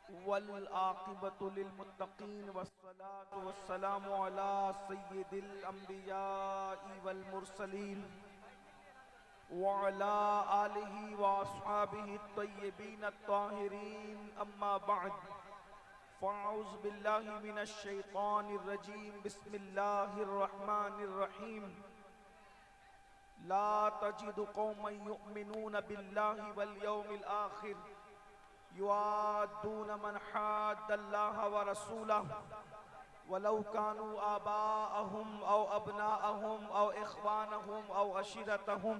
वल आक़िबतु लिल मुत्तक़ीन वस्सलातु वस्सलामु अला सय्यिदिल अंबिया'i वल मुरसलीन व अला आलिहि व अस्हाबिहि अत्तय्यिबीन अत्ताहिरीन अम्मा बअद फ़अऊज़ु बिल्लाहि मिनश शैतानिर रजीम बिस्मिल्लाहिर रहमानिर रहीम ला तजिदु कौमन युमिनून बिल्लाहि वल यौमिल आखिर युआद्दून मन हाद्दल्लाह व रसूलहु वलौ कानू आबाअहुम औ अबनाअहुम औ इख्वानहुम औ अशीरतहुम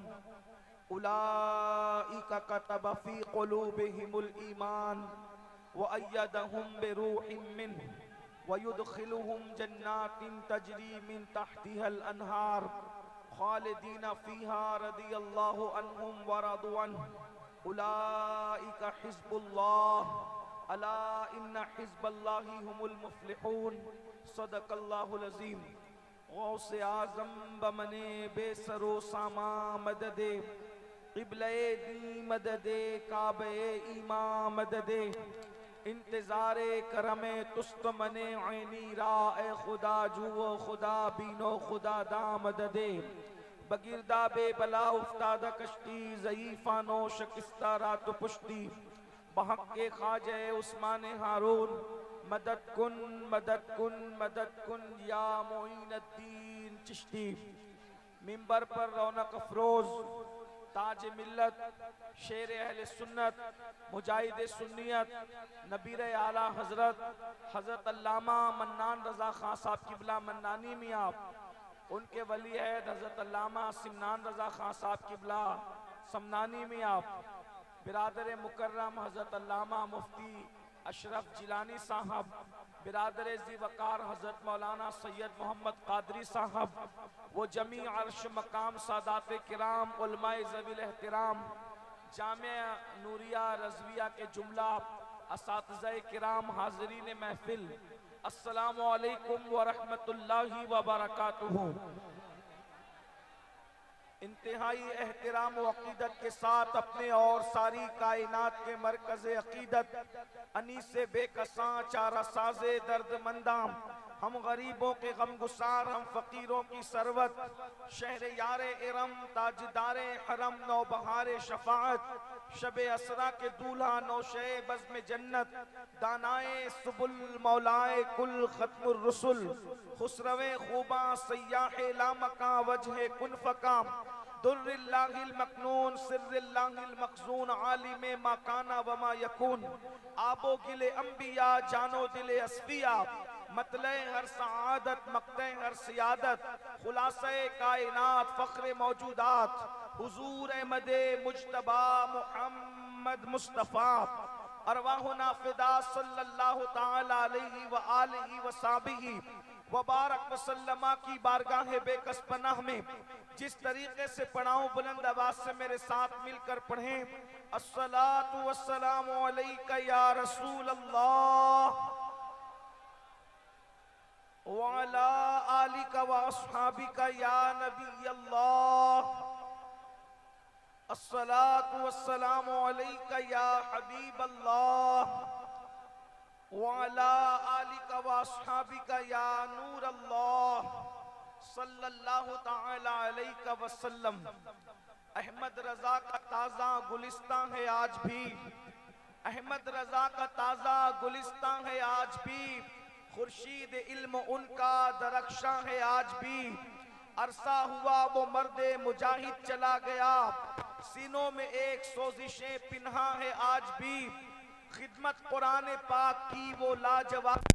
उलाइका कतब फी क़ुलूबिहिमुल ईमान व अय्यदहुम बिरूहिम मिन्हु व युदखिलुहुम जन्नातिन तजरी मिन तहतिहल अनहार खालिदीना फीहा रदियल्लाहु अन्हुम व रदू अन्हु उलाइका हिज़्बुल्लाह अला इन्ना हिज़्बल्लाहि हुमुल मुफ्लिहून सदक़ल्लाहुल अज़ीम। गौसे आज़म बमने बेसरो सामा मददे क़िबले दी मददे काबे ईमा मददे इंतज़ारे करमे तुस्त मने ऐनी राए खुदा जुओ खुदा बीनो खुदा दा मददे बगिरदा बेबला उफ्तादा कश्ती ज़ईफ़ानो शिकस्ता रात पुश्ती बहक के ख्वाजे उस्मान हारून मदद कुन मदद कुन मदद कुन या मोइनुद्दीन चिश्ती। मिंबर पर रौनक अफरोज ताज मिल्लत शेर अहले सुन्नत मुजाहिद सुन्नियत नबीर आला हजरत हजरत अल्लामा मन्नान रजा खां साहब किबला मन्नानी मियाँ उनके वली अहद हजरत अल्लामा सिमनान रजा खां साहब किबला समनानी मियाँ बिरादर मुकर्रम हजरत अल्लामा मुफ्ती अशरफ जिलानी साहब बिरादर ज़ी वकार हजरत मौलाना सैयद मोहम्मद कादरी साहब वो जमी अर्श मकाम सादात किराम उलमाए ज़वील एहतराम जामिया नूरिया रज़विया के जुमला असातिज़ाए किराम हाज़रीन महफिल अस्सलामु अलैकुम व रहमतुल्लाहि व बरकातुहू। इंतहाई एहतराम व अक़ीदत के साथ अपने और सारी कायनात के मरकज़ अक़ीदत अनीस बेकसां चारा साज़े दर्दमंदाम हम गरीबों के गमगुसार हम फ़कीरों की सरवत शहर यार इरम ताजदार हरम नौबहार शफ़ाअत शब असरा के दूल्हा नौशे बज़्म जन्नत दानाए सुबुल मौलाए कुल ख़त्मुर रसुल खुसरवे खूबा सय्याहे लामका वजह कुन फ़का दुर्रिल्लाहिल मकनून सिर्रिल्लाहिल मखज़ून आलिमे माकाना वमा यकून आबो गिले अंबिया जानो दिले अस्फिया मतले हर सआदत मक्ते हर सियादत खुलासे कायनात फ़ख्र मौजूदात हुजूर अहमदे मुज्तबा मुहम्मद मुस्तफ़ा अरवाहुना फ़िदा सल्लल्लाहु ताला अलैहि व आलिहि व साहबिही वबारक वसल्लमा की बारगाह बेकस पनाह में जिस तरीके से पढ़ाऊं बुलंद आवाज से मेरे साथ मिलकर पढ़ें। अस्सलातु वस्सलामु अलैका या रसूल अल्लाह व अला आलिका व अस्हाबिका या नबी अल्लाह। अस्सलातु वस्सलामु अलैका या हबीब अल्लाह व अला आलिका व अस्हाबिका या नूर अल्लाह सल्लल्लाहु ताला अलैहि वसल्लम। अहमद रजा का ताज़ा गुलिस्तां है आज भी, अहमद रजा का ताज़ा गुलिस्तां है आज भी, खुर्शीद इल्म उनका दरख्शां है आज भी। अरसा हुआ वो मर्दे मुजाहिद चला गया, सीनों में एक सोजिशें पिन्हा है आज भी। खिदमत कुरान पाक की वो लाजवाब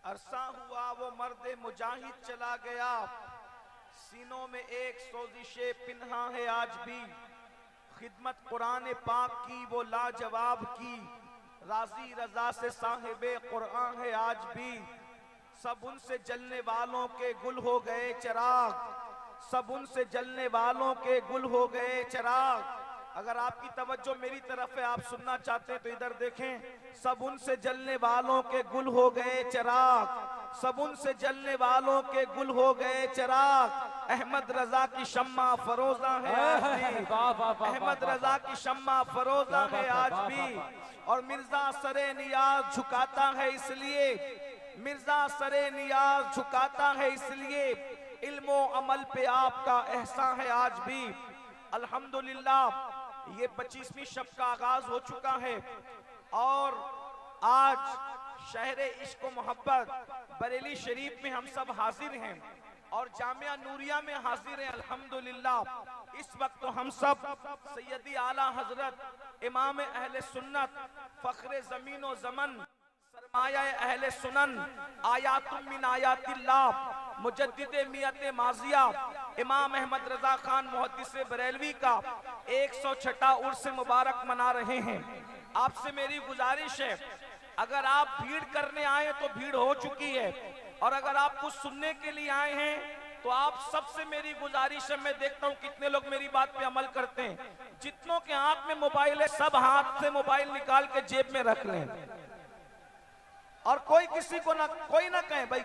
अरसा हुआ वो मर्द मुजाहिद चला गया, सीनों में एक सोजिशे पिन्हा है आज भी। खिदमत कुरान पाक की वो लाजवाब की, राजी रजा से साहिबे कुरान है आज भी। सब उनसे जलने वालों के गुल हो गए चिराग, सब उनसे जलने वालों के गुल हो गए चिराग। अगर आपकी तवज्जो मेरी तरफ है, आप सुनना चाहते हैं तो इधर देखें। सब उनसे जलने वालों के गुल हो गए चिराग, सब उनसे जलने वालों के गुल हो गए चिराग। अहमद रजा की शम्मा फरोजा है आज भी, अहमद रजा की शम्मा फरोजा है आज भी। और मिर्जा सरे नियाज झुकाता है इसलिए, मिर्जा सरे नियाज झुकाता है इसलिए, इल्मो अमल पे आपका एहसान है आज भी। अल्हम्दुलिल्लाह ये 25वीं शब का आगाज हो चुका है और आज शहर इश्क व मोहब्बत बरेली शरीफ में हम सब हाजिर हैं और जामिया नूरिया में हाजिर हैं। अल्हम्दुलिल्लाह इस वक्त तो हम सब सैयदी आला हजरत इमाम अहले सुन्नत फख्रे ज़मीन व ज़मन सरमाया अहले सुनन आयातुम मिन आयातिल्लाह मुजद्दिद मियत माजिया इमाम अहमद रजा खान मुहद्दिस बरेलवी का 106वां उर्स मुबारक मना रहे हैं। आपसे मेरी गुजारिश है, अगर आप भीड़ करने आए तो भीड़ हो चुकी है, और अगर आप कुछ सुनने के लिए आए हैं तो आप सबसे मेरी गुजारिश है, मैं देखता हूं कितने लोग मेरी बात पे अमल करते हैं। जितनों के हाथ में मोबाइल है सब हाथ से मोबाइल निकाल के जेब में रख लें और कोई किसी को ना कहे भाई,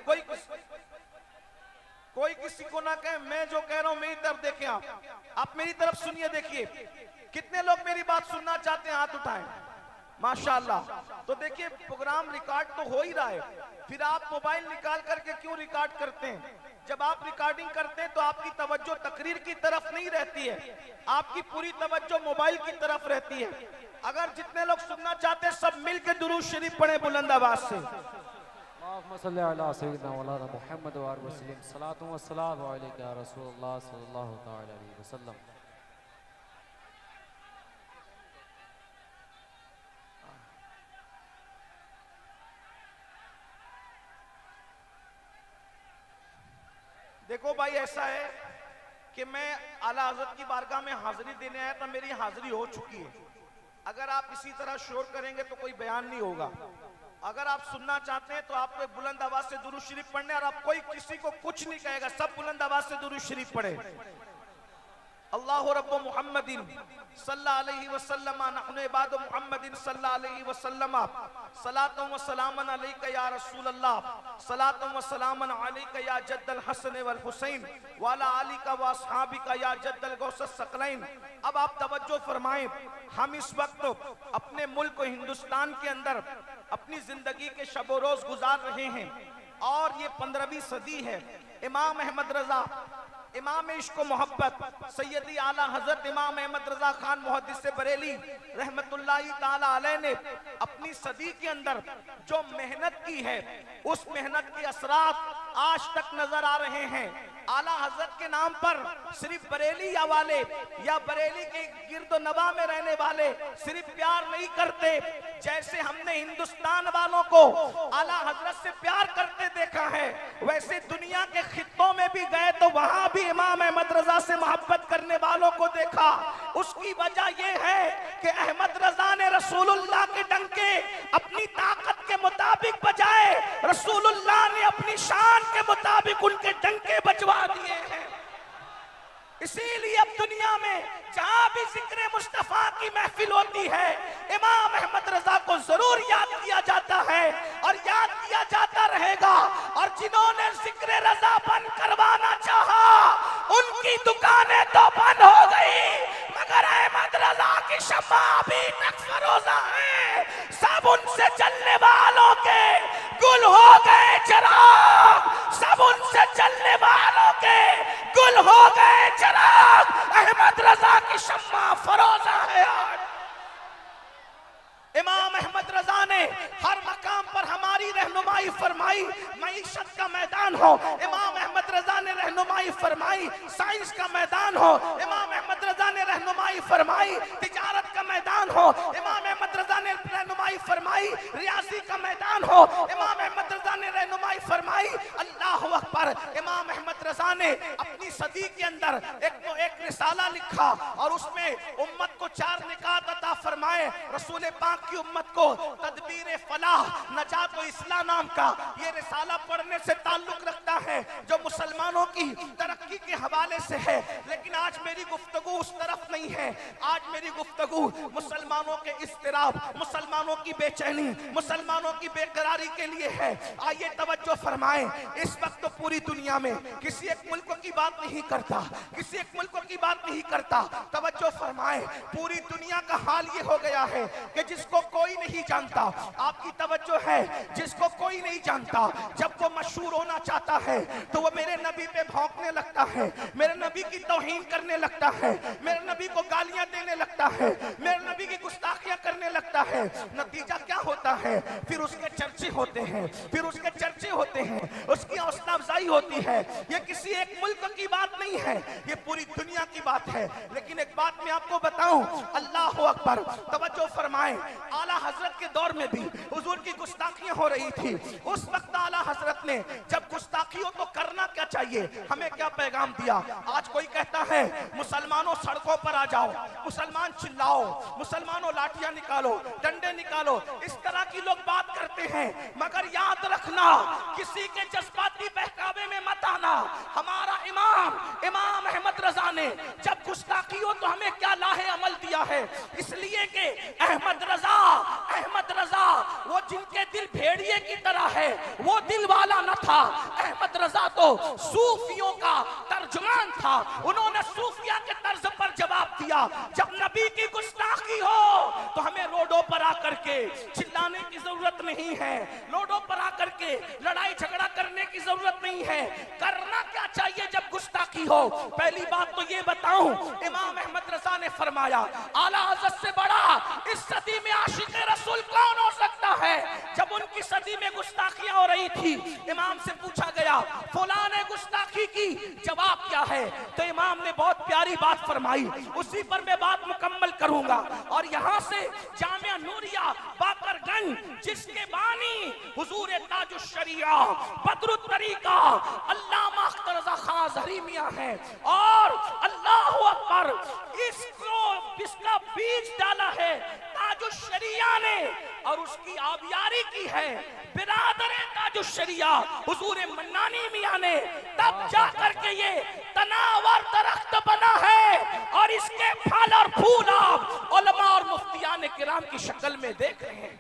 कोई किसी को ना कहे। मैं जो कह रहा हूं मेरी तरफ देखें, आप मेरी तरफ सुनिए। देखिए कितने लोग मेरी बात सुनना चाहते हैं, हाथ उठाएं माशाअल्लाह। तो देखिए प्रोग्राम रिकॉर्ड तो हो ही रहा है, फिर आप मोबाइल निकाल करके क्यों रिकॉर्ड करते हैं? जब आप रिकॉर्डिंग करते हैं तो आपकी तवज्जो तकरीर की तरफ नहीं रहती है, आपकी पूरी तवज्जो मोबाइल की तरफ रहती है। अगर जितने लोग सुनना चाहते हैं सब मिलकर दुरूद शरीफ पढ़े बुलंद आवाज से। देखो भाई ऐसा है कि मैं आला हज़रत की बारगाह में हाजिरी देने आया था, मेरी हाजिरी हो चुकी है। अगर आप इसी तरह शोर करेंगे तो कोई बयान नहीं होगा। अगर आप सुनना चाहते हैं तो आपको बुलंद आवाज से दुरूद शरीफ पढ़ने, और आप कोई किसी को कुछ नहीं कहेगा, सब बुलंद आवाज से दुरूद शरीफ पढ़े। अल्लाहु रब्बु मुहम्मदिन सल्लल्लाहु अलैहि वसल्लम नहनु इबादु मुहम्मदिन सल्लल्लाहु अलैहि वसल्लम सलातु व सलामन अलैका या रसूल अल्लाह सलातु व सलामन अलैका या जद्दल हसन वल हुसैन व अला आलिका व अस्हाबिका या जद्दल गौसस सकलैन। अब आप तवज्जो फरमाएं, हम इस वक्त अपने मुल्क हिंदुस्तान के अंदर अपनी जिंदगी के शब रोज गुजार रहे हैं और ये 15वीं सदी है। इमाम अहमद रजा इमाम इश्क मोहब्बत सैयदी आला हजरत इमाम अहमद रजा खान मुहद्दिस बरेली रहमतुल्लाहि ताला अलैह ने अपनी सदी के अंदर जो मेहनत की है, उस मेहनत के असरात आज तक नजर आ रहे हैं। आला हजरत के नाम पर सिर्फ बरेली या वाले या बरेली के गिरदो नवा में रहने वाले सिर्फ प्यार नहीं करते, जैसे हमने हिंदुस्तान वालों को आला हजरत से प्यार करते देखा है, वैसे दुनिया के खित्तों में भी गए तो वहां भी इमाम अहमद रजा से मोहब्बत करने वालों को देखा। उसकी वजह यह है कि अहमद रजा ने रसूलुल्लाह के डंके अपनी ताकत के मुताबिक बजाए, रसूलुल्लाह ने अपनी शान के मुताबिक उनके डंके बजवा दिए हैं। इसीलिए अब दुनिया में जहां भी जिक्र मुस्तफा की महफिल होती है, इमाम अहमद रजा को जरूर याद किया जाता है और याद किया जाता रहेगा। और जिन्होंने जिक्र रजा बंद करवाना चाहा, उनकी दुकानें तो बंद हो गई, मगर अहमद रजा की शम्मा अभी तक फरोजा है। सब उनसे चलने वालों के गुल हो गए चिराग, सब उनसे चलने वालों के गुल हो गए चिराग। अहमद रजा की शम्मा फरोजा है। इमाम अहमद रजा ने हर मकाम पर हमारी रहनुमाई फरमाई। मईशत का मैदान हो, इमाम अहमद रजा ने रहनुमाई फरमाई। साइंस का मैदान हो, इमाम अहमद रजा ने रहनुमाई फरमाई। तिजारत का मैदान हो, इमाम अहमद रजा ने रहनुमाई फरमाई। रियासी का मैदान हो, इमाम अहमद रजा ने रहनुमाई सदी के अंदर एक रिसाला लिखा और उसमें उम्मत को 4 निकात अता फरमाए। रसूल पाक की उम्मत को तदबीर फलाह नजात व इस्लाह नाम का ये रिसाला पढ़ने से ताल्लुक रखता है, जो मुसलमानों की तरक्की के हवाले से है। लेकिन आज मेरी गुफ्तगू उस तरफ नहीं है। आज मेरी गुफ्तगू मुसलमानों के इस्तिराब, मुसलमानों की बेचैनी, मुसलमानों की बेकरारी के लिए है। आइए तवज्जो फरमाएं। इस वक्त तो पूरी दुनिया में किसी एक मुल्क की बात नहीं करता, किसी एक मुल्क की बात नहीं करता। तवज्जो फरमाएं, पूरी दुनिया का हाल ये हो गया है कि जिसको कोई नहीं जानता, आपकी तवज्जो है, जिसको कोई नहीं जानता, जब वो मशहूर होना चाहता है तो वो मेरे नबी पे भौंकने लगता है, मेरे नबी की तौहीन करने लगता है, मेरे नबी को गालियां देने लगता है, मेरे नबी की गुस्ताखियां करने लगता है। नतीजा क्या होता है? फिर उसके चर्चे होते हैं, फिर उसके चर्चे होते हैं, उसकी हौसला अफजाई होती है। ये किसी एक मुल्क की बात नहीं है, ये पूरी दुनिया की बात है। लेकिन एक बात मैं आपको बताऊं, अल्लाह अकबर, तवज्जो फरमाएं। आला हजरत के दौर में भी हुजूर की गुस्ताखियां हो रही थी। उस वक्त आला हजरत ने जब गुस्ताखी हो तो करना क्या चाहिए, हमें क्या पैगाम दिया? आज कोई कहता है मुसलमानों सड़कों पर आ जाओ, मुसलमान चिल्लाओ, मुसलमानों लाठियां निकालो, डंडे निकालो, इस तरह की लोग बात करते हैं। मगर याद रखना, किसी के जज्बाती बहकावे में मत आना। हमारा इमाम अहमद रजा ने जब गुस्ताखी हो तो हमें क्या लाहे अमल दिया है, इसलिए कि अहमद रजा वो जिनके दिल भेड़िए की तरह है, वो दिल वाला न था। अहमद रजा तो सूफियों का तर्जुमान था। उन्होंने सूफिया के तर्ज पर जवाब दिया, जब नबी की गुस्ताखी हो तो हमें रोडों पर आकर के चिल्लाने की जरूरत नहीं है, रोडों पर आकर के लड़ाई झगड़ा करने की जरूरत नहीं है। करना क्या चाहिए जब गुस्ताखी हो? पहली बात तो ये बताऊं, इमाम अहमद रजा ने फरमाया, आला हज़रत से बड़ा इस सदी में आशिक रसूल कौन हो सकता है? जब उनकी सदी में गुस्ताखियां हो रही थी, इमाम से पूछा गया, फलां ने गुस्ताखी की, जवाब क्या है? तो इमाम ने बहुत प्यारी बात फरमाई, उसी पर मैं बात मुकम्मल करूंगा। और यहाँ से जामिया नूरिया बाकरगंज, जिसके बानी हुजूर ताजुश शरिया बदरुत तरीका अल्लामा अख्तर रजा खां ज़हरी मियां है, और अल्लाहु अकबर, इसका बीज डाला है ताजुश शरिया ने और उसकी आबियारी की है बिरादर ताजुश शरिया हुजूर मन्नानी मियां ने। तब जाकर के ये तनावर दरख्त बना है और इसके फल और फूल आप उलमा और मुफ्तियान किराम की शक्ल में देख रहे हैं।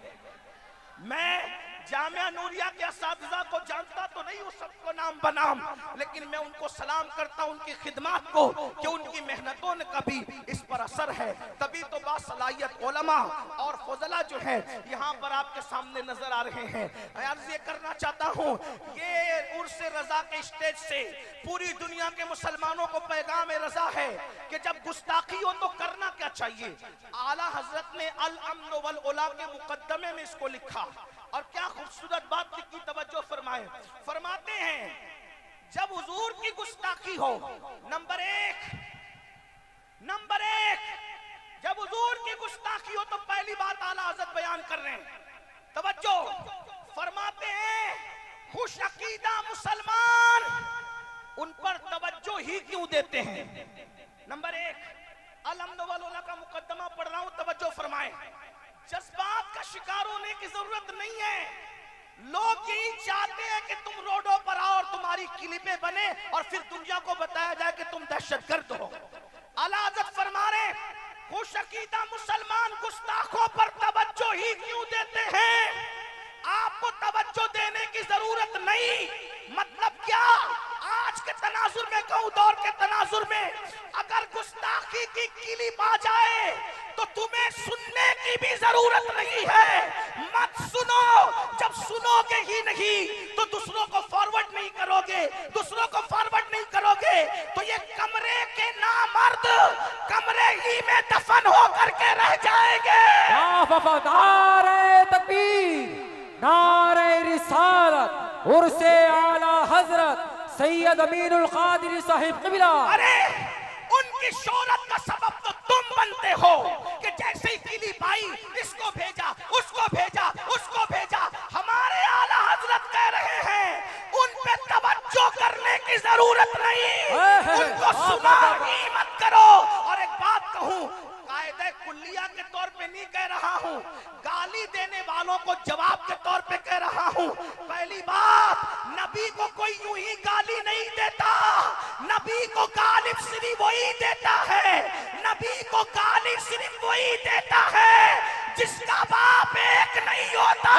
मैं जामिया नूरिया के असातिज़ा को जानता तो नहीं हूँ सबको नाम बनाम, लेकिन मैं उनको सलाम करता हूँ उनकी खिदमत को कि उनकी मेहनतों ने कभी इस पर असर है। तभी तो बासलाहियत उलमा और फजला जो है यहाँ पर आपके सामने नजर आ रहे हैं। अर्ज़ ये करना चाहता हूँ, ये उर्स रजा के स्टेज से पूरी दुनिया के मुसलमानों को पैगाम रजा है कि जब गुस्ताखी हो तो करना क्या चाहिए। आला हजरत ने अल अम्न वल उला के मुकद्दमे में इसको लिखा और क्या खूबसूरत बात लिखी, तवज्जो फरमाए। फरमाते हैं, जब हुजूर की गुस्ताखी हो, नंबर एक, जब हुजूर की गुस्ताखी हो तो पहली बात आला हज़रत बयान कर रहे हैं, तवज्जो फरमाते हैं, खुश अकीदा मुसलमान उन पर तवज्जो ही क्यों देते हैं। नंबर एक, अल अम्न वल उला का मुकद्दमा पढ़ रहा हूं, तवज्जो फरमाए। जज्बात का शिकार होने की जरूरत नहीं है। लोग यही चाहते हैं कि तुम रोडों पर आओ और तुम्हारी क्लिपें बने और फिर दुनिया को बताया जाए कि तुम दहशतगर्द हो। आला हज़रत फरमा रहे, खुश अकीदा मुसलमान गुस्ताखों पर तवज्जो ही क्यों देते हैं? आपको तवज्जो देने की जरूरत नहीं। मतलब क्या? आज के तनाजुर में कहूं, दौर के तनाजुर में अगर गुस्ताखी की क्लिप आ जाए तो तुम्हें सुनने की भी जरूरत नहीं है। मत सुनो। जब सुनोगे ही नहीं तो दूसरों को फॉरवर्ड नहीं करोगे, तो ये कमरे के नामर्द कमरे ही में दफन होकर के रह जाएंगे। नारे तकबीर, नारे रिसालत, उर्से आला हजरत सैयद अमीनुल कादिर साहिब क़िबला। अरे उनकी शोहरत का सबब तो तुम बनते हो कि जैसे ही क्लिप आई, इसको भेजा, उसको भेजा, उसको भेजा। हमारे आला हजरत कह रहे हैं, उन पे तवज्जो करने की जरूरत नहीं, उनको को जवाब के तौर पे कह रहा हूं। पहली बात, नबी को कोई यूं ही गाली नहीं देता, नबी को गाली सिर्फ वही देता है, नबी को गाली सिर्फ वही देता है जिसका बाप एक नहीं होता।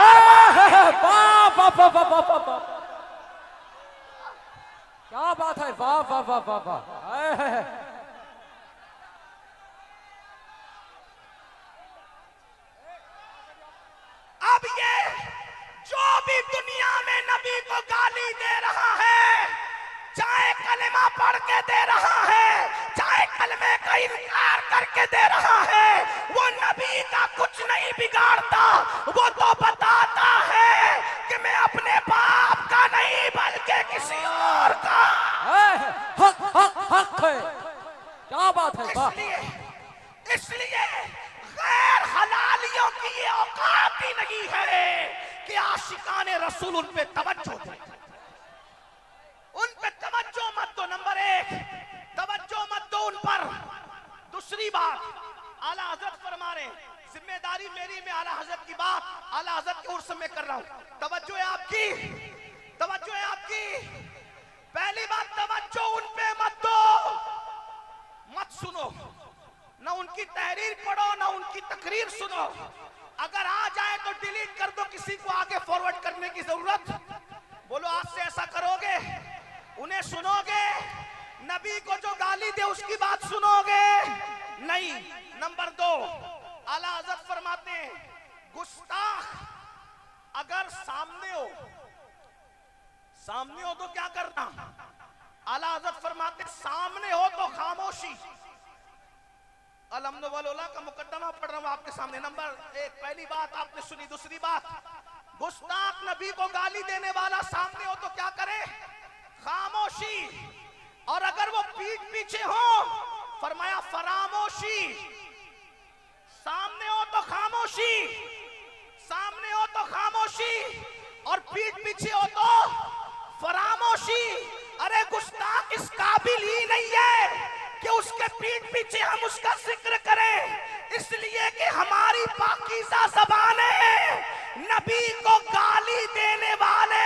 क्या बात है, वाह वाह वाह वाह वाह। अब ये जो भी दुनिया में नबी को गाली दे रहा है, चाहे कलमा पढ़ के दे रहा है, चाहे कलमे का इनकार करके दे रहा है, वो नबी का कुछ नहीं बिगाड़ता। वो तो बताता है कि मैं अपने बाप का नहीं बल्कि किसी और का। हक हक हक है, क्या बात है, वाह। इसलिए गैर हलालियों की ये औकात ही नहीं है कि आशिकाने रसूल उन पे तवज्जो दे, उन पे तवज्जो मत दो। नंबर एक, तवज्जो मत दो उन पर। दूसरी बात, आला हजरत फरमा रहे, जिम्मेदारी मेरी, में आला हजरत की बात आला हजरत के उर्स में कर रहा हूं। तवज्जो है आपकी, तवज्जो है आपकी। पहली बात, तवज्जो उन पे मत दो, मत सुनो, ना उनकी तहरीर पढ़ो ना उनकी तकरीर सुनो। अगर आ जाए तो डिलीट कर दो, किसी को आगे फॉरवर्ड करने की जरूरत। बोलो आज से ऐसा करोगे, उन्हें सुनोगे, नबी को जो गाली दे उसकी बात सुनोगे नहीं। नंबर दो, आला हज़रत फरमाते हैं, गुस्ताख अगर सामने हो, सामने हो तो क्या करना। आला हज़रत फरमाते सामने हो तो खामोशी। अलहम्दुलिल्लाह का मुकद्दमा पढ़ रहा हूं आपके सामने। नंबर एक, पहली बात आपने सुनी। दूसरी बात, गुस्ताख नबी को गाली देने वाला सामने हो तो क्या करे, खामोशी। और अगर वो पीठ पीछे हो, फरमाया फरामोशी। सामने हो तो खामोशी, सामने हो तो खामोशी, और पीठ पीछे हो तो फरामोशी। अरे गुस्ताख इस काबिल ही नहीं है कि उसके पीठ पीछे हम उसका जिक्र करें, इसलिए कि हमारी पाकीज़ा ज़बान है नबी को गाली देने वाले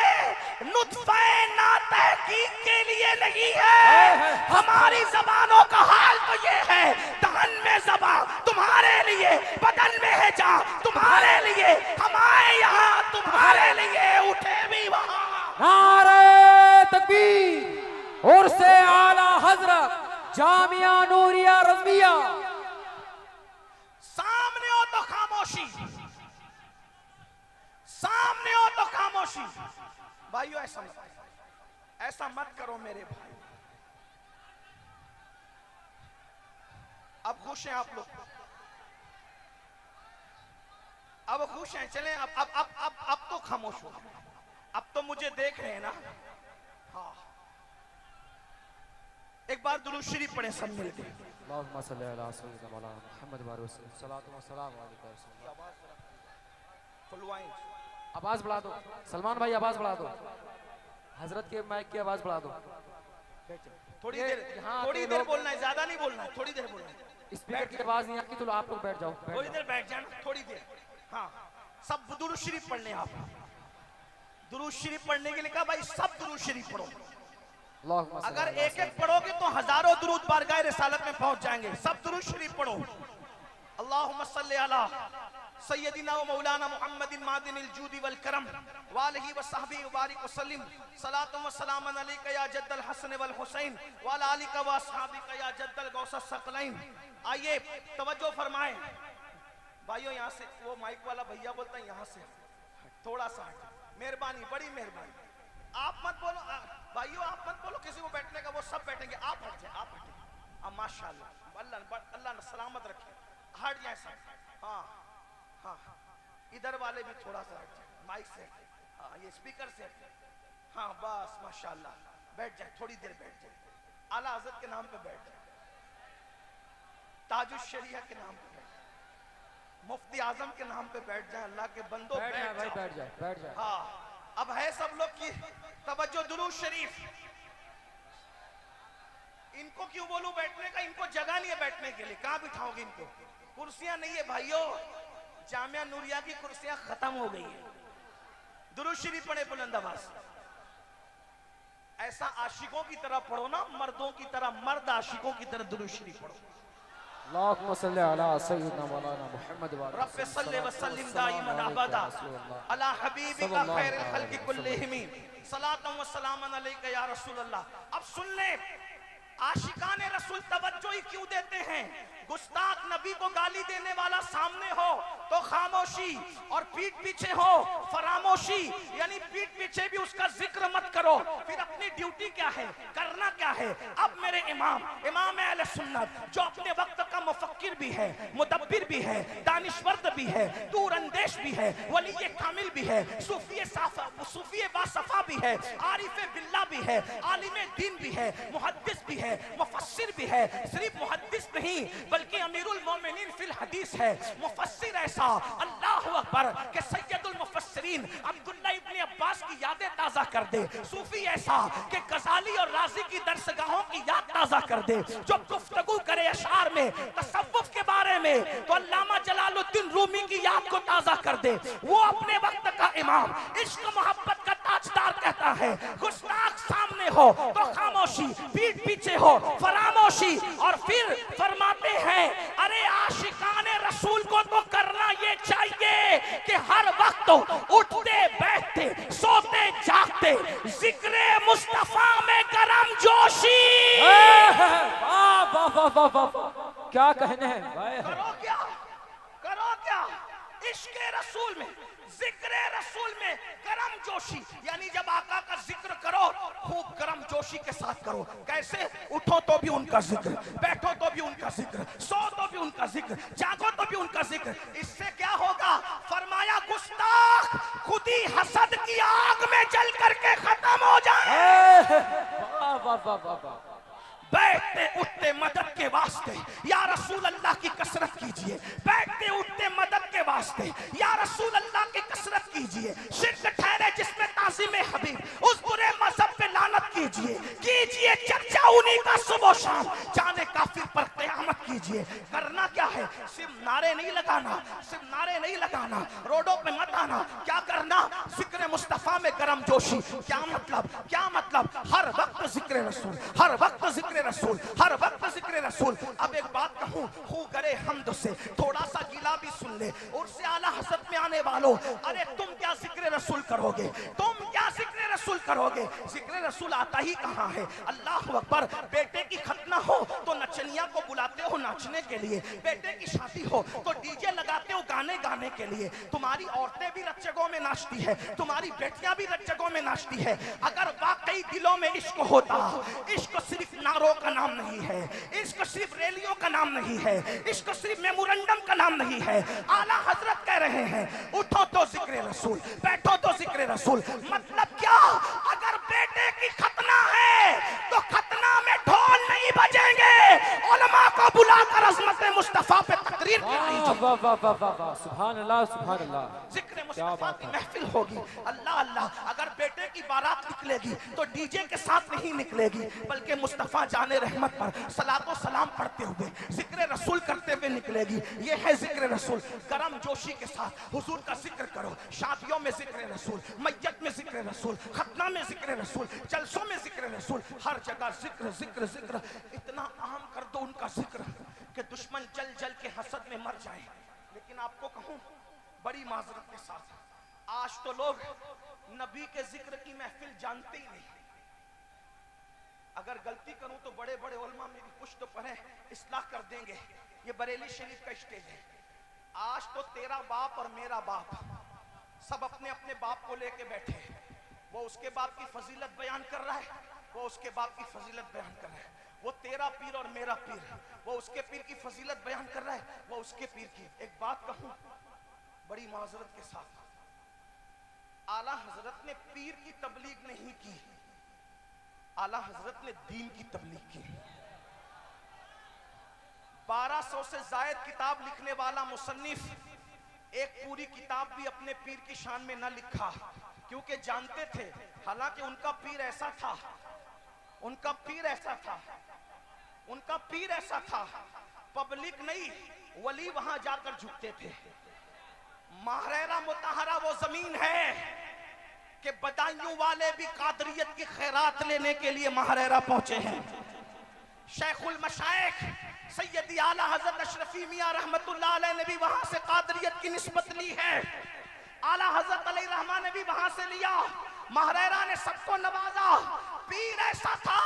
नुत्फ़े ना तहकीक के लिए नहीं है। हमारी जबानों का हाल तो ये है, दहन में ज़बान तुम्हारे लिए, बदन में है जान तुम्हारे लिए, हम आए यहाँ तुम्हारे लिए, उठे भी वहाँ। नारे तकबीर और से आला हजरत जामिया नूरिया रज़विया। सामने हो तो खामोशी, सामने हो तो खामोशी। भाइयों ऐसा मत करो मेरे भाई। अब खुश हैं आप लोग, अब खुश हैं। चलें अब तो खामोश हो, अब तो मुझे देख रहे हैं ना। हाँ, एक बार दुरूद शरीफ पढ़े सब मिलके। अल्लाहुम्मा सल्ली अला सय्यिदिना मौलाना मुहम्मद व रसूल सल्लल्लाहु व सल्लम अलैहि। खुलवाएं, आवाज बढ़ा दो सलमान भाई, आवाज बढ़ा दो, हजरत के माइक की आवाज बढ़ा दो। थोड़ी देर बोलना है, ज्यादा नहीं बोलना है, थोड़ी देर बोलना है। स्पीकर की आवाज नहीं आती तो आप लोग बैठ जाओ, थोड़ी देर बैठ जाना, थोड़ी देर। हाँ, सब दुरूद शरीफ पढ़ने। आप दुरूद शरीफ पढ़ने के लिए कहा, भाई सब दुरूद शरीफ पढ़ो। अगर एक एक पढ़ोगे तो हजारों दुरूद बारगाह रिसालत में पहुंच जाएंगे। सब दुरूद शरीफ पढ़ो। अल्लाहुम्मा सल्ली अला सय्यदिना व मौलाना मुहम्मदिन मादिनिल जूदी वल करम व आलिहि व सहबिहि व बारिक वसल्लिम सलातु व सलामन अलैका या जद्दल हसन वल हुसैन व अला आलिका व असहाबिका या जद्दल गौसस सकलैन। आइए तवज्जो फरमाएं भाइयों। यहाँ से वो माइक वाला भैया बोलता है यहाँ से थोड़ा सा, मेहरबानी, बड़ी मेहरबानी। आप मत बोलो भाइयों, आप मत बोलो किसी को बैठने का, वो सब बैठेंगे। आप हट जाए, आप हटे। अब माशाल्लाह, अल्लाह सलामत रखे, हट जाए सब। हाँ हाँ, इधर वाले भी थोड़ा सा हट जाए माइक से। हाँ, ये स्पीकर से। हाँ बस माशाल्लाह, बैठ जाए, थोड़ी देर बैठ जाए। आला हज़रत के नाम पे बैठ जाए, ताजुश शरिया के नाम पे बैठ जाए, मुफ्ती आजम के नाम पे बैठ जाए। अल्लाह के बंदो बैठ जाए, बैठ जाए, बैठ जाए। हाँ, अब है सब लोग की तवज्जो। दुरूद शरीफ, इनको क्यों बोलूं बैठने का, इनको जगह नहीं है बैठने के लिए। कहां बिठाओगे इनको, कुर्सियां नहीं है भाइयों, जामिया नूरिया की कुर्सियां खत्म हो गई है। दुरूद शरीफ पढ़े बुलंद आवाज। ऐसा आशिकों की तरह पढ़ो ना, मर्दों की तरह, मर्द आशिकों की तरह दुरूद शरीफ पढ़ो। अल्लाहुम्मा सल्ली अला सय्यिदना मौलाना मुहम्मद व रब्बे सल्ले व सल्लिम दाइमन अबदा अला हबीबिका खैरिल खल्क़ि कुल्लिहिम सलातन व सलामन अलैका या रसूल अल्लाह। अब सुन ले, आशिकाने रसूल तवज्जो ही क्यों देते हैं? गुस्ताख नबी को गाली देने वाला सामने हो तो खामोशी, और पीठ पीछे हो फरामोशी, यानी पीठ पीछे भी उसका जिक्र मत करो। फिर अपनी ड्यूटी क्या है, करना क्या है? अब मेरे इमाम अहले सुन्नत जो अपने वक्त का मुफक्किर भी है, मुदब्बिर भी है, दानिशवर्द भी है, दूरअंदेश भी है, वली कामिल भी है, सूफी बासफा भी है, आरिफ बिल्ला भी है, आलिम दीन भी है, मुहद्दिस भी है, मुफस्सिर भी है। सिर्फ मुहद्दिस नहीं बल्कि अमीरुल मोमिनीन फिल हदीस है। मुफस्सिर ऐसा, अल्लाहु अकबर, के सैयदुल मुफस्सिरीन अब्दुल्लाह इब्न अब्बास की यादें ताज़ा कर दे। सूफी ऐसा कि गजाली और राजी की दरसगाहों की याद ताज़ा कर दे। जो गुफ्तगू करे अशार में तसव्वुफ के बारे में तो अल्लामा जलालुद्दीन रूमी की याद को ताज़ा कर दे। वो अपने वक्त का इमाम, इश्क मोहब्बत का ताजदार कहता है, गुस्ताख सामने हो तो खामोशी, पीठ पीछे हो फरामोशी। और फिर फरमाते हैं, अरे आशिकाने रसूल को तो करना ये चाहिए कि हर वक्त उठते बैठते सोते जागते जिक्रे मुस्तफा में गरम जोशी। वाह वाह वाह वाह वाह, क्या कहने हैं भाई। करो क्या इश्क़ रसूल में, जिक्र रसूल में गरम जोशी, यानी जब आका का जिक्र करो खूब गरम जोशी के साथ करो। कैसे? उठो तो भी उनका जिक्र, बैठो तो भी उनका जिक्र, सो तो भी उनका जिक्र, जागो तो भी उनका जिक्र। इससे क्या होगा? फरमाया गुस्ताख खुद ही हसद की आग में जल करके खत्म हो जाए। वाह वाह वाह वाह वाह। बैठते उठते मदद के वास्ते या रसूल अल्लाह की कसरत कीजिए। बैठते उठते मदद के वास्ते या रसूल अल्लाह की कसरत कीजिए। शिर्क ठहरे जिसमें ताज़ीम हबीब, उस बुरे मजहब पे लानत कीजिए चर्चा उन्हीं का सुबह शाम, जाने काफिर पर क़यामत कीजिए। करना क्या है? सिर्फ नारे नहीं लगाना, रोडों पे मत आना। क्या करना? जिक्र मुस्तफा में गरम जोशी। क्या मतलब? हर वक्त जिक्र रसूल, हर वक्त जिक्र रसूल, हर वक्त जिक्र रसूल। अब एक बात कहूं, खू करे हमद से थोड़ा सा गिला भी सुन ले। उससे आला हसरत में आने वालों, अरे तुम क्या जिक्र रसूल करोगे? जिक्र रसूल आता ही कहां है? अल्लाह अकबर। बेटे की खतना हो तो नचनिया को बुलाते हो नाचने के लिए, बेटे की शादी हो तो डीजे लगाते हो गाने के लिए। तुम्हारी औरतें भी रच्चगों में नाचती है, तुम्हारी बेटियां भी रच्चगों में नाचती है। अगर वाकई दिलों में इश्क होता, इश्क सिर्फ नारों का नाम नहीं है, इश्क सिर्फ रैलियों का नाम नहीं है, इश्क सिर्फ मेमोरेंडम का नाम नहीं है। आला हजरत कह रहे हैं, उठो तो जिक्र रसूल, बैठो तो जिक्र रसूल। मतलब क्या? अगर बेटे की खतना है तो खतना में ढोल नहीं बजेंगे, उलमा को बुलाकर अज़मत मुस्तफा पे तकरीर की। वाह वाह वाह वाह वाह, सुभान अल्लाह सुभान अल्लाह। जिक्र मुस्तफा की महफिल होगी। अल्लाह अल्लाह। अगर बेटे की बारात निकलेगी तो डीजे के साथ नहीं निकलेगी, बल्कि मुस्तफा जाने रहमत पर सलातो सलाम पढ़ते हुए जिक्र रसूल करते हुए निकलेगी। ये है जिक्र रसूल। गरम जोशी के साथ हुजूर का जिक्र करो। शादियों में जिक्र रसूल, मैयत में जिक्र रसूल, खतना में जिक्र रसूल, जलसों में जिक्र रसूल, हर जगह जिक्र जिक्र जिक्र। इतना आम कर दो उनका जिक्र कि दुश्मन जल जल के हसद में मर जाए। लेकिन आपको कहूं बड़ी माजरत के साथ, आज तो लोग नबी के जिक्र की महफिल जानते ही नहीं। अगर गलती करूं तो बड़े बड़े उलमा मेरी कुछ तो पढ़े, इस्लाह कर देंगे। ये बरेली शरीफ का स्टेज है। आज तो तेरा बाप और मेरा बाप सब अपने अपने बाप को लेके बैठे हैं। वो उसके बाप की फजीलत बयान कर रहा है, वो उसके बाप की फजीलत बयान कर रहा है। वो तेरा पीर और मेरा पीर, वो उसके पीर की फजीलत बयान कर रहा है, वो उसके पीर की। एक बात कहूं बड़ी माजरत के साथ, आला हजरत ने पीर की तबलीग नहीं की, आला हजरत ने दीन की तबलीग की। 1200 से जायद किताब लिखने वाला मुसन्निफ एक पूरी किताब भी अपने पीर की शान में न लिखा, क्योंकि जानते थे, हालांकि उनका पीर ऐसा था, उनका पीर ऐसा था, पब्लिक नहीं वली वहां जाकर झुकते थे। महरेरा मुताहरा वो जमीन है कि बदायूं वाले भी कादरियत की खैरात लेने के लिए महरेरा पहुंचे हैं। शेखुल मशाइख सैयदी आला हजरत अशरफी मियां रहमतुल्लाह अलैह ने भी वहां से कादरियत की निस्बत ली है। आला हजरत अली रहमान ने भी वहां से लिया। महरेरा ने सबको नवाजा। पीर ऐसा था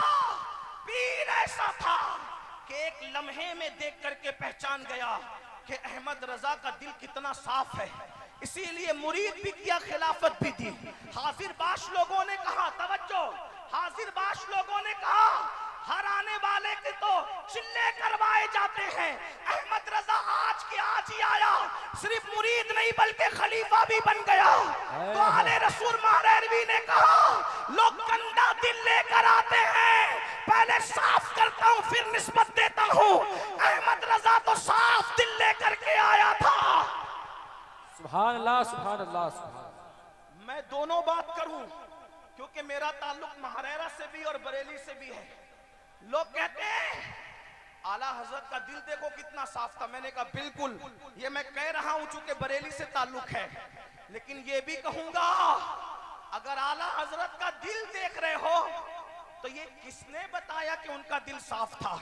कि एक लम्हे में देख करके पहचान गया कि अहमद रजा का दिल कितना साफ है, इसीलिए मुरीद भी किया, खिलाफत भी दी। हाजिर बाश लोगों ने कहा, तवज्जो, हाजिर बाश लोगों ने कहा हर आने वाले के तो चिल्ले करवाए जाते हैं, अहमद रजा आज के आज ही आया, सिर्फ मुरीद नहीं बल्कि खलीफा भी बन गया। तो आले रसूल महरेरवी ने कहा लोग गंदा दिल लेकर आते हैं, पहले साफ करता हूं फिर निस्बत देता हूं। अहमद रजा तो साफ दिल लेकर के आया था। सुभान अल्लाह, सुभान अल्लाह, सुभान। मैं दोनों बात करूं क्योंकि मेरा ताल्लुक महरेरा से भी और बरेली से भी है। लोग कहते हैं आला हजरत का दिल देखो कितना साफ था। मैंने कहा बिल्कुल, ये मैं कह रहा हूं चूंकि बरेली से ताल्लुक है, लेकिन ये भी कहूंगा अगर आला हजरत का दिल देख रहे हो तो ये किसने बताया कि उनका दिल साफ था?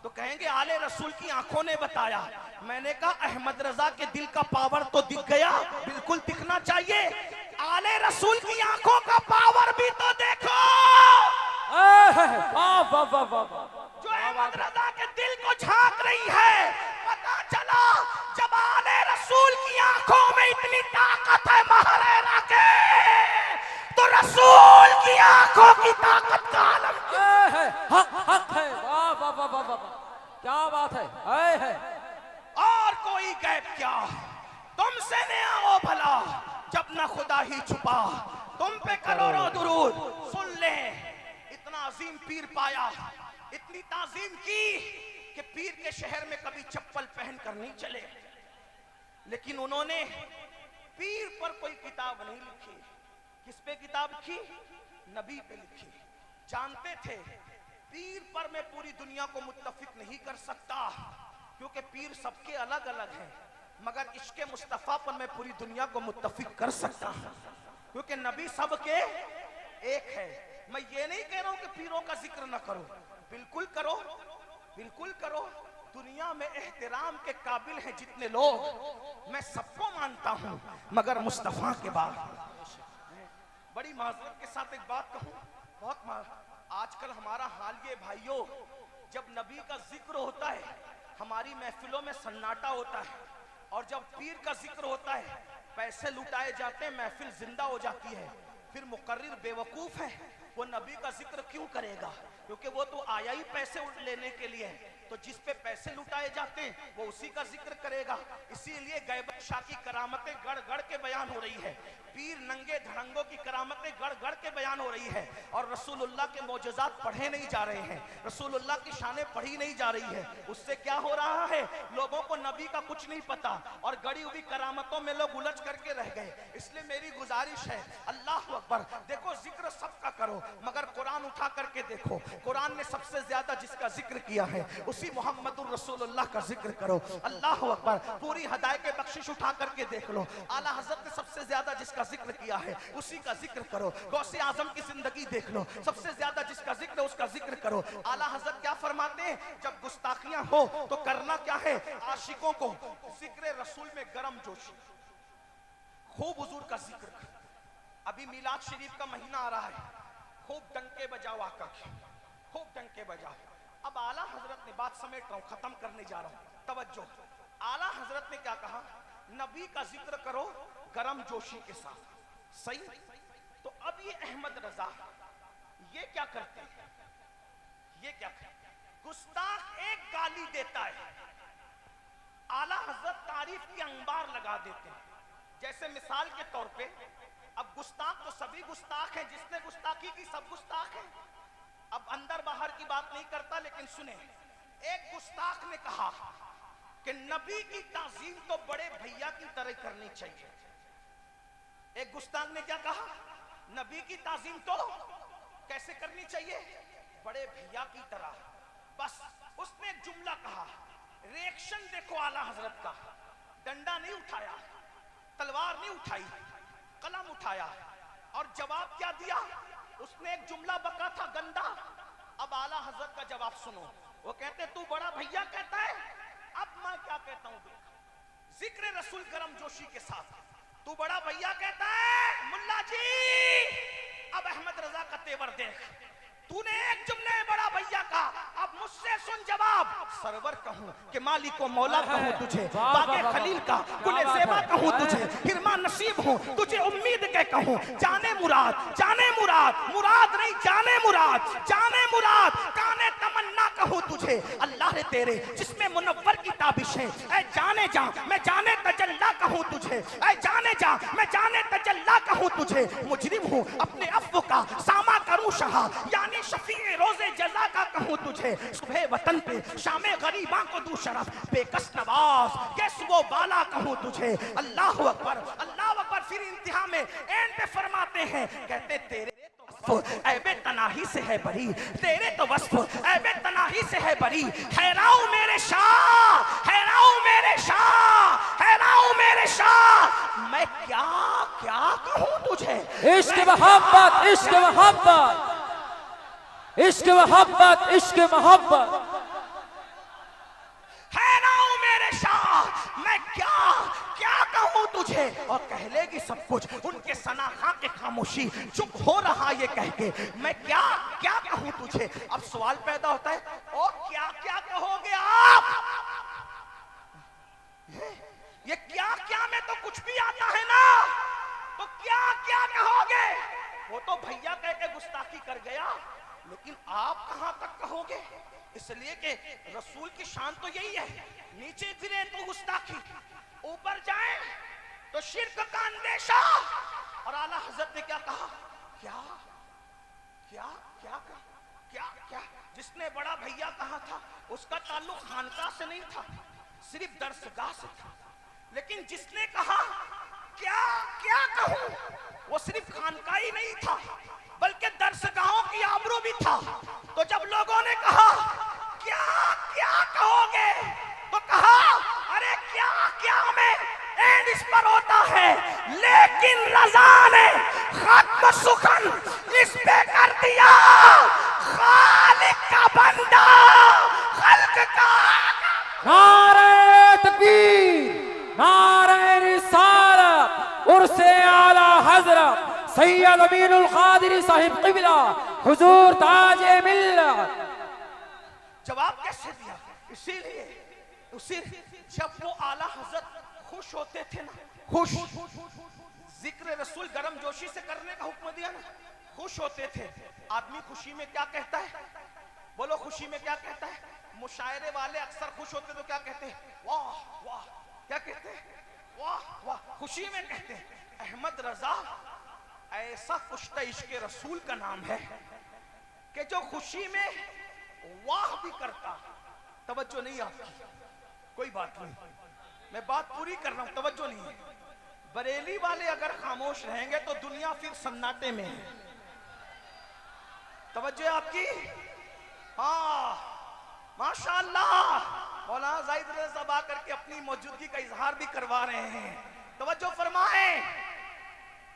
तो कहेंगे आले रसूल की आंखों ने बताया। मैंने कहा अहमद रजा के दिल का पावर तो दिख गया, बिल्कुल दिखना चाहिए। आले रसूल की आंखों का पावर भी तो देखो। जो अहमद रजा के दिल को झांक रही है, पता चला जब आले रसूल की आंखों में इतनी ताकत है महरेरा के, तो रसूल की आंखों की ताकत का आलम हक है। वाह वाह वाह वाह वाह, क्या बात है। और कोई गैब क्या, तुमसे ने आओ भला जब ना खुदा ही छुपा, तुम पे करोड़ों दुरूद सुन ले। इतना अजीम पीर पाया, इतनी ताजीम की कि पीर के शहर में कभी चप्पल पहन कर नहीं चले, लेकिन उन्होंने पीर पर कोई किताब नहीं लिखी। किस पे किताब लिखी? नबी पे लिखी। जानते थे पीर पर मैं पूरी दुनिया को मुत्तफिक नहीं कर सकता क्योंकि पीर सबके अलग अलग हैं, मगर इश्क़े मुस्तफ़ा पर मैं पूरी दुनिया को मुत्तफिक कर सकता हूं क्योंकि नबी सबके एक है। मैं ये नहीं कह रहा हूं कि पीरों का जिक्र न करो, बिल्कुल करो, बिल्कुल करो। दुनिया में एहतराम के काबिल हैं जितने लोग, मैं सबको मानता हूं, मगर मुस्तफ़ा के बाद। बड़ी माजरत के साथ एक बात कहूं, बहुत आजकल हमारा हाल ये भाइयों, जब नबी का जिक्र होता है हमारी महफिलों में सन्नाटा होता है, और जब पीर का जिक्र होता है पैसे लुटाए जाते हैं, महफिल जिंदा हो जाती है। फिर मुकर्रिर बेवकूफ है, वो नबी का जिक्र क्यों करेगा? क्योंकि वो तो आया ही पैसे लेने के लिए है, तो जिस पे पैसे लुटाए जाते हैं वो उसी का जिक्र करेगा। इसीलिए गैबत शाह की करामतें गढ़ गढ़ के बयान हो रही है, पीर नंगे धड़ंगों की करामतें गढ़ गढ़ के बयान हो रही है, और रसूलुल्लाह के मौजज़ात पढ़े नहीं जा रहे हैं, रसूलुल्लाह की शानें पढ़ी नहीं जा रही है। उससे क्या हो रहा है, लोगों को नबी का कुछ नहीं पता और गड़ी हुई करामतों में लोग उलझ करके रह गए। इसलिए मेरी गुजारिश है, अल्लाह अकबर, देखो जिक्र सबका करो, मगर कुरान उठा करके देखो, कुरान ने सबसे ज्यादा जिसका जिक्र किया है उसी मोहम्मदुर रसूलुल्लाह का जिक्र करो। अल्लाह अकबर, पूरी हदायत के बख्शिश उठा करके देख लो, आला हजरत ने सबसे ज्यादा जिसका जिक्र किया है उसी का जिक्र करो। गौसे आजम की जिंदगी देख लो, सबसे ज्यादा जिसका जिक्र उसका जिक्र करो। आला हजरत क्या फरमाते हैं, जब गुस्ताखियां हो तो करना क्या है, आशिकों को जिक्र रसूल में गरम जोशी, खूब हुजूर का जिक्र। अभी मिलाद शरीफ का महीना आ रहा है, खूब डंके बजाओ आका के, खूब डंके बजाओ। अब आला हजरत ने, बात समेट रहा हूं, खत्म करने जा रहा हूं, तवज्जो। आला हजरत ने क्या कहा, नबी का जिक्र करो गरम जोशी के साथ, सही। तो अब ये अहमद रजा ये क्या करते हैं, ये क्या करते हैं, गुस्ताख एक गाली देता है, आला हजरत तारीफ की अंबार लगा देते हैं। जैसे मिसाल के तौर पे, अब गुस्ताख तो सभी गुस्ताख हैं, जिसने गुस्ताखी की सब गुस्ताख हैं। अब अंदर बाहर की बात नहीं करता, लेकिन सुने, एक गुस्ताख ने कहा कि नबी की ताजीम तो बड़े भैया की तरह करनी चाहिए। एक गुस्ताख ने क्या कहा, नबी की ताजीम तो कैसे करनी चाहिए, बड़े भैया की तरह। बस उसने एक जुमला कहा, रिएक्शन देखो आला हजरत का, डंडा नहीं उठाया, तलवार नहीं उठाई, कलम उठाया और जवाब क्या दिया। उसने एक जुमला बका था गंदा। अब आला हजरत का जवाब सुनो। वो कहते तू बड़ा भैया कहता है, अब मैं क्या कहता हूं जिक्र रसूल करम जोशी के साथ। तू बड़ा भैया कहता है मुल्ला जी, अब अहमद रजा का तेवर देख। तूने एक जुमले बड़ा भैया का, अब मुझसे सुन जवाब। सरवर कहूं कि मालिक व मौला कहूं तुझे, बागे खलील का गुले ज़ेबा कहूं तुझे, हिरमा नसीब हूं तुझे उम्मीद के कहूं। जाने मुराद मुराद नहीं जाने मुराद, जाने मुराद काने तमन्ना कहूं तुझे। अल्लाह रे तेरे जिसमें मुनव्वर की ताबिशें, ऐ जाने जा मैं जाने तजल्ला कहूं तुझे, ऐ जाने जा मैं जाने तजल्ला कहूं तुझे। मुजरिम हूं अपने अफ़्व का सामा करूं शहा, यानी शफीए रोजे जजा का कहूं तुझे। सुबह वतन पे शामे गरीबा को दू शरफ, बेकस नवाज के सुबह बाला कहूं तुझे। अल्लाह अकबर। फिर इंतहा में एंड पे फरमाते हैं, कहते तेरे ऐबे तनाही से है बरी, तेरे तो वस्फ ऐबे तनाही से है बरी। हैराऊ मेरे शाह, हैराऊ मेरे शाह, हैराऊ मेरे शाह, मैं क्या क्या कहूं तुझे। इश्क मोहब्बत, इश्क मोहब्बत, इश्क मोहब्बत, इश्क मोहब्बत। हैराऊ मेरे शाह, मैं क्या क्या कहूं तुझे। और कह लेगी सब कुछ उनके सनाखा के खामोशी, चुप हो रहा ये कह के, मैं क्या क्या कहूं तुझे। अब सवाल पैदा होता है, ओ क्या क्या कहोगे आप। ये क्या क्या में तो कुछ भी आता है ना, तो क्या क्या कहोगे। वो तो भैया कह के गुस्ताखी कर गया, लेकिन आप कहां तक कहोगे। इसलिए कि रसूल की शान तो यही है, नीचे गिरे तो गुस्ताखी, ऊपर जाए तो शिर्क का अंदेशा। और आला हजरत ने क्या कहा, क्या क्या क्या क्या क्या। जिसने बड़ा भैया कहा था उसका ताल्लुक खानका से नहीं था, सिर्फ दरसगाह से था। लेकिन जिसने कहा क्या क्या कहूं, वो सिर्फ खानका ही नहीं था बल्कि दरसगाहों की आबरू भी था। तो जब लोगों ने कहा क्या क्या कहोगे, तो कहा अरे क्या क्या में एंड इस पर होता है, लेकिन रजा ने खत्म सुखन इस पे कर दिया। खालिक का बंदा खल्क का। नारे तकबीर, नारे रिसालत, उर्से आला हजरत सैयद अमीनुल कादिरी साहिब क़िबला हुजूर ताजे मिल्लत। जवाब कैसे दिया, इसीलिए उसी जब वो आला हजरत खुश होते थे ना, खुश जिक्र रसूल गरम जोशी से करने का हुक्म दिया ना, खुश होते थे। आदमी खुशी में क्या कहता है, बोलो खुशी में क्या कहता है। मुशायरे वाले अक्सर खुश होते तो क्या कहते हैं, वाह वाह। क्या कहते हैं, वाह वाह। खुशी में कहते हैं। अहमद रजा ऐसा पुश्ता इश्क रसूल का नाम है कि जो खुशी में वाह भी करता। तवज्जो नहीं आपकी, कोई बात नहीं, मैं बात पूरी कर रहा हूं, तवज्जो नहीं है। बरेली वाले अगर खामोश रहेंगे तो दुनिया फिर सन्नाटे में है। तवज्जो आपकी, हाँ माशाअल्लाह। मौलाना जाहिद रज़ा साहब आकर के अपनी मौजूदगी का इजहार भी करवा रहे हैं। तवज्जो फरमाएं।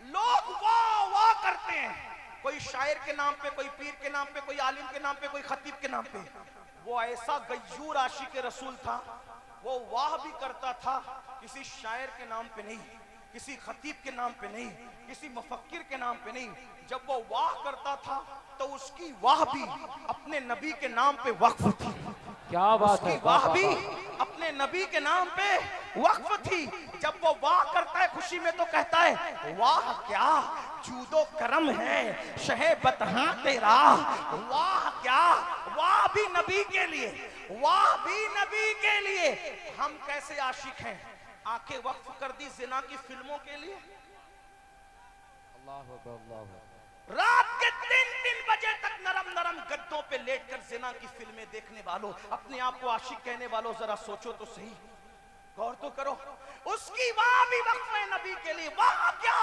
लोग वाह वाह करते हैं, कोई शायर के नाम पे, कोई पीर के नाम पे, कोई आलिम के नाम पे, कोई खतीब के नाम पे। वो ऐसा गय्यूर आशिक रसूल था, वो वाह भी करता था किसी शायर के नाम पे नहीं, किसी खतीब के नाम पे नहीं, किसी मुफक्किर के नाम पे नहीं। जब वो वाह करता था तो उसकी वाह भी अपने नबी के नाम पे वक्फ थी। क्या बात है, वाह भी अपने नबी के नाम पे वक्फ थी। जब वो वाह करता है खुशी में तो कहता है वाह क्या जूदो करम है शहे बतहा तेरा। वाह क्या, वाह भी नबी के लिए, वाह भी नबी के लिए। हम कैसे आशिक हैं, आंखें वक्फ कर दी जिना की फिल्मों के लिए। अल्लाह अकबर, अल्लाह अकबर। रात के 3-3 बजे तक नरम नरम गद्दों पे लेटकर जिना की फिल्में देखने वालों, अपने आप को आशिक कहने वालों, जरा सोचो तो सही, गौर तो करो। उसकी वाह भी वक्फ है नबी के लिए। वाह क्या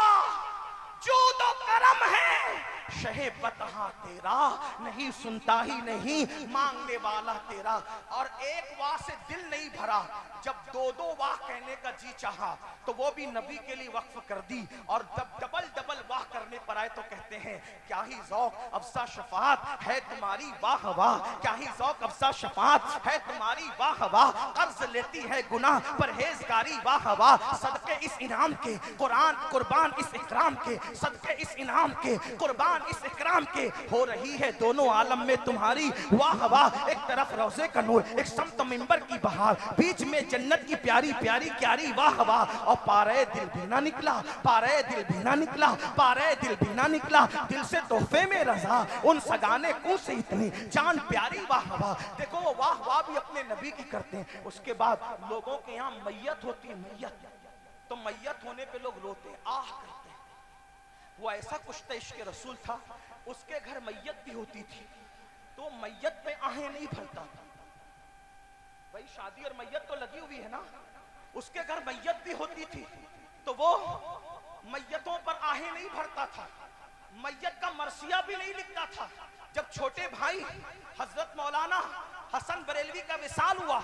जूदो करम है शहे बतहा तेरा, नहीं सुनता ही नहीं मांगने वाला तेरा। और एक वाह से दिल नहीं भरा, जब दो दो वाह कहने का जी चाहा तो वो भी नबी के लिए वक्फ कर दी। और जब डबल डबल वाह करने पर आए तो कहते हैं क्या ही ज़ौक़ अफ़ज़ा शफ़ाअत है तुम्हारी वाह वाह, क्या ही ज़ौक़ अफ़ज़ा शफ़ाअत है तुम्हारी वाह वाह। कर्ज लेती है गुनाह परहेज़गारी वाह वाह, सदके इस इनाम के कुरान कुर्बान इस इकराम के, सदके इस इनाम के कुर्बान इस इकराम के, हो रही है दोनों आलम में तुम्हारी वाह वाह। एक तरफ रोज़े का नूर, एक समत मिंबर की बहार, बीच में जन्नत की प्यारी प्यारी क्यारी वाह वाह। और पारे दिल भी ना निकला, पारे दिल भी ना निकला, पारे दिल भी ना निकला, दिल से तोहफे में रजा उन सगाने को से इतनी जान प्यारी वाह वाह। देखो वो वाह वाह भी अपने नबी की करते हैं। उसके बाद लोगों के यहाँ मैयत होती है, मैयत, तो मैयत होने पे लोग रोते हैं, आह करते हैं। वो ऐसा कुश्ता इश्क़ रसूल था, उसके घर मैयत भी होती थी तो मैयत पे आहें नहीं भरता था। भाई शादी और मैयत तो लगी हुई है ना, उसके घर मैयत भी होती थी तो वो मैयतों पर आहें नहीं भरता था, मैयत का मरसिया भी नहीं लिखता था। जब छोटे भाई हजरत मौलाना हसन बरेलवी का विसाल हुआ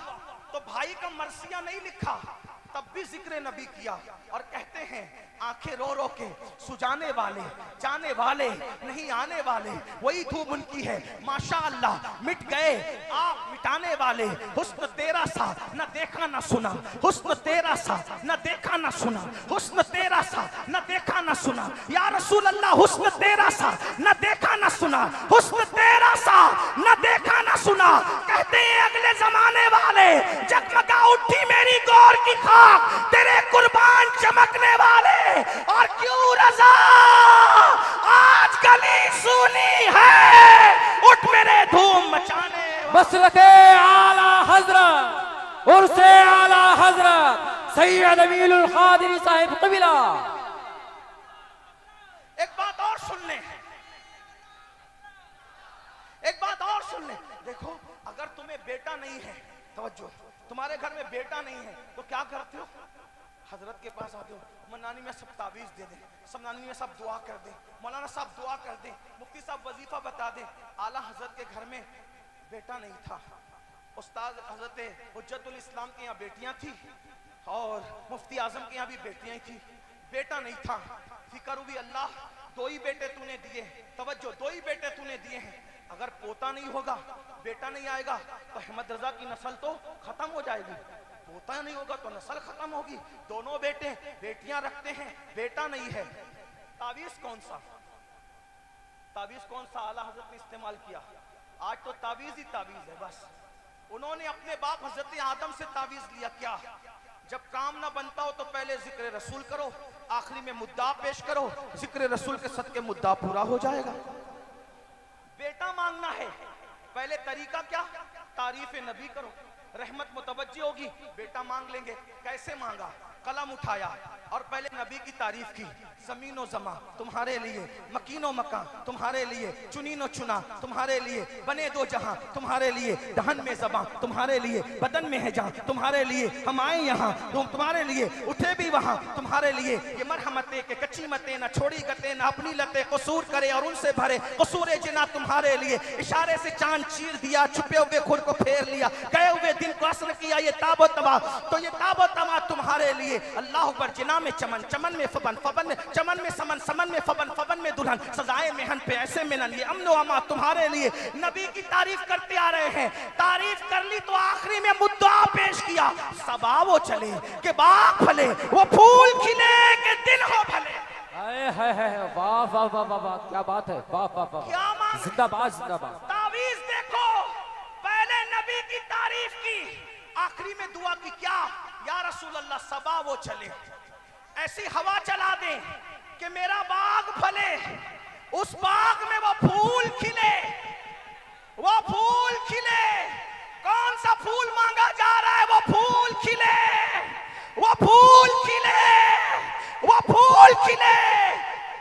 तो भाई का मरसिया नहीं लिखा, तब भी जिक्र नबी किया। और कहते हैं आंखें रो रो के सुजाने वाले, जाने वाले नहीं आने वाले, वही धूम उनकी है माशा अल्लाह। मिट गए आप मिटाने वाले, हुस्न तेरा सा न देखा न सुना, हुस्न तेरा सा न देखा न सुना, हुस्न तेरा सा न देखा न सुना। या रसूल अल्लाह हुस्न तेरा सा न देखा न सुना, हुस्न तेरा सा न देखा न सुना। कहते हैं अगले जमाने वाले जगमगा उठी मेरी गौर की खाक, तेरे कुर्बान चमकने वाले। और क्यों रज़ा आज गली सुनी है, उठ मेरे धूम मचाने। मसलके आला हजरत उर्से आला हजरत सैयद अमीनुल क़ादिरी साहिब क़िबला। एक बात और सुन ले, एक बात और सुन ले। देखो अगर तुम्हें बेटा नहीं है, तवज्जो, तुम्हारे घर में बेटा नहीं है तो क्या करते हो? हजरत के पास आते हो, मनानी में सब तावीज़ दे दे, समनानी में सब दुआ कर दे, मौलाना साहब दुआ कर दे, मुफ्ती साहब वजीफा बता दे। आला हजरत के घर में बेटा नहीं था, उस्ताद हजरत हुज्जतुल इस्लाम के यहाँ बेटियां थी और मुफ्ती आजम के यहाँ भी बेटियां थी, बेटा नहीं था। फिक्र हुई अल्लाह दो ही बेटे तूने दिए, तवज्जो दो ही बेटे तूने दिए हैं, अगर पोता नहीं होगा, बेटा नहीं आएगा तो अहमद रजा की नस्ल तो खत्म हो जाएगी, पोता नहीं होगा तो नस्ल खत्म होगी। दोनों बेटे बेटियां रखते हैं, बेटा नहीं है, तावीज़ कौन सा, तावीज़ कौन सा आला हजरत ने इस्तेमाल किया? आज तो तावीज़ ही तावीज़ है बस। उन्होंने अपने बाप हजरत आदम से तावीज़ लिया। क्या? जब काम ना बनता हो तो पहले जिक्र रसूल करो, आखिरी में मुद्दा पेश करो, जिक्र रसूल के सदके मुद्दा पूरा हो जाएगा। बेटा मांगना है, पहले तरीका क्या? तारीफ नबी करो, रहमत मुतवज्जी होगी, बेटा मांग लेंगे। कैसे मांगा? कलम उठाया और पहले नबी की तारीफ की, ज़मीनो ज़मा तुम्हारे लिए, मकीनो मकां तुम्हारे लिए, चुनीनो चुना तुम्हारे लिए, बने दो जहां तुम्हारे लिए, दहन में ज़बां तुम्हारे लिए, बदन में है जहां तुम्हारे लिए, हम आए यहाँ तुम तुम्हारे लिए, उठे भी वहां तुम्हारे लिए। ये मरहमतें के कच्ची मतें न छोड़ी गते, न अपनी लते कसूर करे और उनसे भरे कसूरे जिना तुम्हारे लिए। इशारे से चांद चीर दिया, छुपे हुए खुद को फेर लिया, गए हुए दिन को असर किया, ये ताबो तबा तो ये ताबो तबा तुम्हारे लिए। अल्लाह पर जिना में चमन, चमन में फबन, फबन में चमन में समन, समन में फबन, फबन में दुल्हन, सजाए मेहन पे ऐसे मिलन, ये अमनो अमा तुम्हारे लिए। नबी की तारीफ करते आ रहे हैं, तारीफ कर ली तो आखिरी में मुद्दा पेश किया, सबा वो चले के बाग फले, वो फूल खिले के दिन हो भले। वाह वाह वाह वाह वाह, क्या बात है, वाह वाह वाह, क्या मांग? जिंदाबाद जिंदाबाद। तावीज़ देखो, पहले नबी की तारीफ की, आखिरी में दुआ की। क्या? या रसूल अल्लाह सबा वो चले, ऐसी हवा चला दे कि मेरा बाग फले, उस बाग में वो फूल खिले, वो फूल खिले। कौन सा फूल मांगा जा रहा है? वो फूल खिले, वो फूल खिले, वो फूल खिले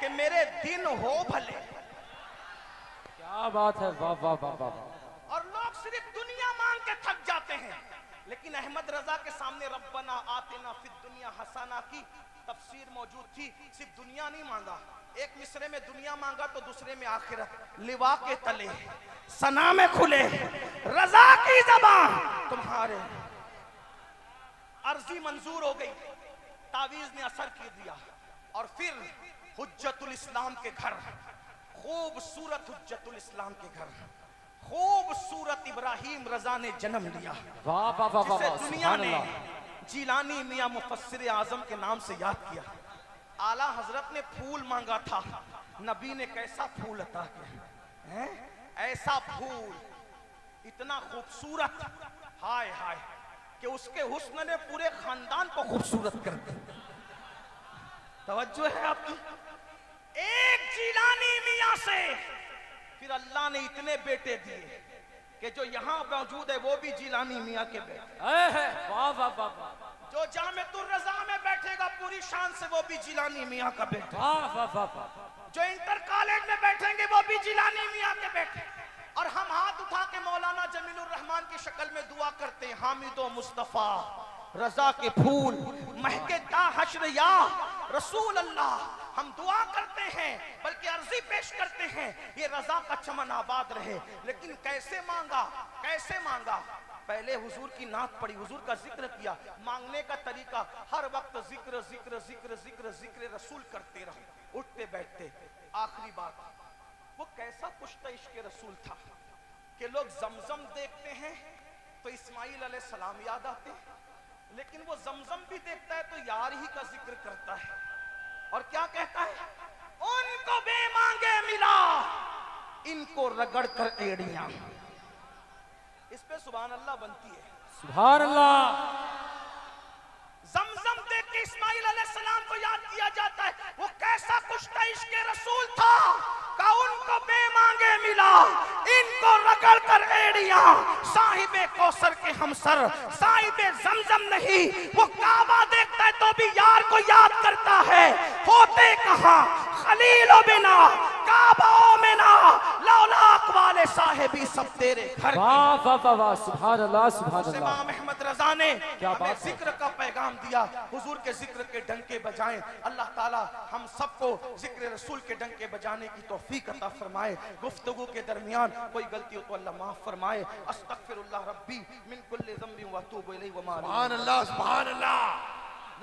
कि मेरे दिन हो भले। क्या बात है, वाह वाह वाह वाह। और लोग सिर्फ दुनिया मांग के थक जाते हैं, लेकिन अहमद रजा के सामने रब्बना आतिना फिद दुनिया हसना की तफसीर मौजूद थी। सिर्फ दुनिया नहीं मांगा, एक मिसरे में दुनिया मांगा तो दूसरे में आखिरत। लिवा के तले सना में खुले रजा की ज़बान तुम्हारे। अर्जी मंजूर हो गई, तावीज ने असर कर दिया और फिर हुज्जतुल इस्लाम के घर, खूबसूरत हुज्जतुल इस्लाम के घर, खूबसूरत इब्राहिम रजा ने जन्म लिया। वाह वाह वाह वाह, जिसे दुनिया ने सुभान जीलानी मियां मुफस्सिर आजम के नाम से याद किया। आला हजरत ने फूल मांगा था, नबी ने कैसा फूल अता किया है? ऐसा फूल इतना खूबसूरत, हाय हाय, कि उसके हुस्न ने पूरे खानदान को खूबसूरत कर दिया। तवज्जो है आपकी? एक जीलानी मियां से फिर अल्लाह ने इतने बेटे दिए कि जो यहाँ मौजूद है वो भी जीलानी मियां के बेटे। वाह वाह वाह वाह, जो जामिअतुर रज़ा में बैठेगा पूरी शान से वो भी जीलानी मियां का बेटा। वाह वाह वाह वाह, जो इंटर कॉलेज में बैठेंगे वो भी जीलानी मियां के बेटे। और हम हाथ उठा के मौलाना जमीलुर रहमान की शक्ल में दुआ करते हैं, हामिदो मुस्तफा रजा के फूल महके ता हश्र या रसूल अल्लाह। हम दुआ करते हैं, बल्कि अर्जी पेश करते हैं, ये रजा का चमन आबाद रहे। लेकिन कैसे मांगा, कैसे मांगा? पहले हुजूर की नात पड़ी, हुजूर का जिक्र किया। मांगने का तरीका हर वक्त जिक्र जिक्र जिक्र जिक्र जिक्र रसूल करते रहो, उठते बैठते। आखिरी बात, वो कैसा पुश्ता इश्क रसूल था कि लोग जमजम देखते हैं तो इस्माइल अलैहिस्सलाम याद आते हैं, लेकिन वो जमजम भी देखता है तो यार ही का जिक्र करता है। और क्या कहता है? उनको बेमांगे मिला, इनको रगड़ कर एड़ियां। इस पे सुभान अल्लाह बनती है। सुभान अल्लाह। जमजम देख के इस्माइल अलैहिस्सलाम को याद किया जाता है। वो कैसा कुश्ता इश्क रसूल था का उनको बेमांगे मिला, इनको रगड़ कर एड़ियां। साहिबे कौसर के हमसर, साहिबे जमजम नहीं। वो काबा देखता है तो भी यार को याद करता है। होते कहां खलीलो बिना काबा में ना, लौलाक वाले साहिबी सब तेरे घर। वाह वाह वाह वाह, सुभान अल्लाह सुभान अल्लाह। इमाम अहमद रजा ने क्या हमें बात है। जिक्र का पैगाम दिया। हुजूर के जिक्र के डंके बजाएं। अल्लाह ताला हम सबको जिक्र रसूल के डंके बजाने की तौफीक अता फरमाए। गुफ्तगू के दरमियान कोई गलती हो तो अल्लाह माफ फरमाए। अस्तगफिरुल्लाह रब्बी मिन कुल्ली ज़ंबिन व अतूबु इलैहि व मा। सुभान अल्लाह सुभान अल्लाह।